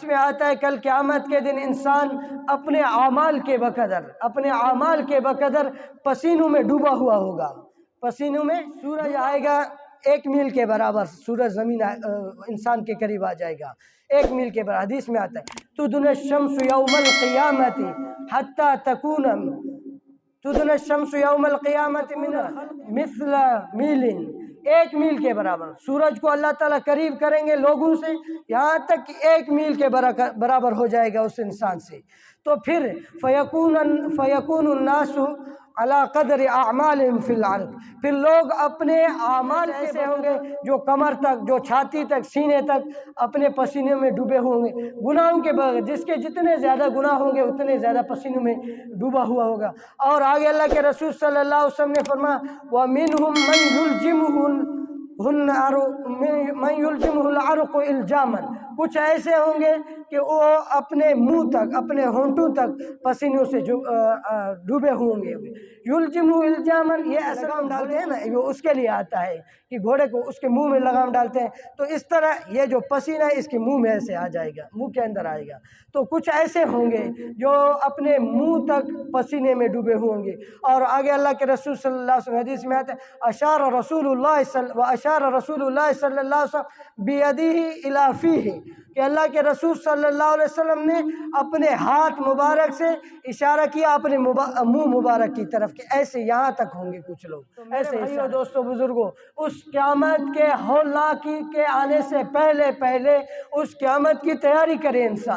اس میں آتا ہے کل قیامت کے دن انسان اپنے اعمال کے بقدر پسینوں میں ڈوبا ہوا ہوگا. پسینوں میں سورج آئے گا 1 میل کے برابر، سورج زمین انسان کے قریب آ جائے گا 1 میل کے برابر. حدیث میں آتا ہے تدنی الشمس یوم القیامت حتی تکون تدنی الشمس یوم القیامت من مثل میل، 1 میل کے برابر سورج کو اللہ تعالیٰ قریب کریں گے لوگوں سے، یہاں تک کہ 1 میل کے برابر ہو جائے گا اس انسان سے. تو پھر فیکون الناس علی قدر اعمالہم فی الارض، پھر لوگ اپنے اعمال ایسے ہوں گے جو کمر تک، جو چھاتی تک، سینے تک اپنے پسینے میں ڈوبے ہوں گے گناہوں کے بغیر. جس کے جتنے زیادہ گناہ ہوں گے اتنے زیادہ پسینوں میں ڈوبا ہوا ہوگا. اور آگے اللہ کے رسول صلی اللہ علیہ وسلم نے فرمایا وَمِنْهُمْ مَنْ يُلْجِمُهُ الْعَرْقُ إِلْجَامًا، کچھ ایسے ہوں گے کہ وہ اپنے منہ تک، اپنے ہونٹوں تک پسینوں سے ڈوبے ہوں گے. یلجمُ الجامًا، یہ لگام ڈالتے ہیں نا، وہ اس کے لیے آتا ہے کہ گھوڑے کو اس کے منہ میں لگام ڈالتے ہیں. تو اس طرح یہ جو پسینہ ہے اس کے منہ میں ایسے آ جائے گا، منہ کے اندر آئے گا. تو کچھ ایسے ہوں گے جو اپنے منہ تک پسینے میں ڈوبے ہوں گے. اور آگے اللہ کے رسول صلی اللہ علیہ وسلم حدیث میں آتا ہے اشار رسول اللہ صلی اللہ علیہ وسلم بیدیہ الی فیہ، کہ اللہ کے رسول صلی اللہ علیہ وسلم نے اپنے ہاتھ مبارک سے اشارہ کیا اپنے منہ مبارک کی طرف کہ ایسے یہاں تک ہوں گے کچھ لوگ ایسے. دوستو بزرگوں، اس قیامت کے ہولناک کے آنے سے پہلے اس قیامت کی تیاری کرے انسان.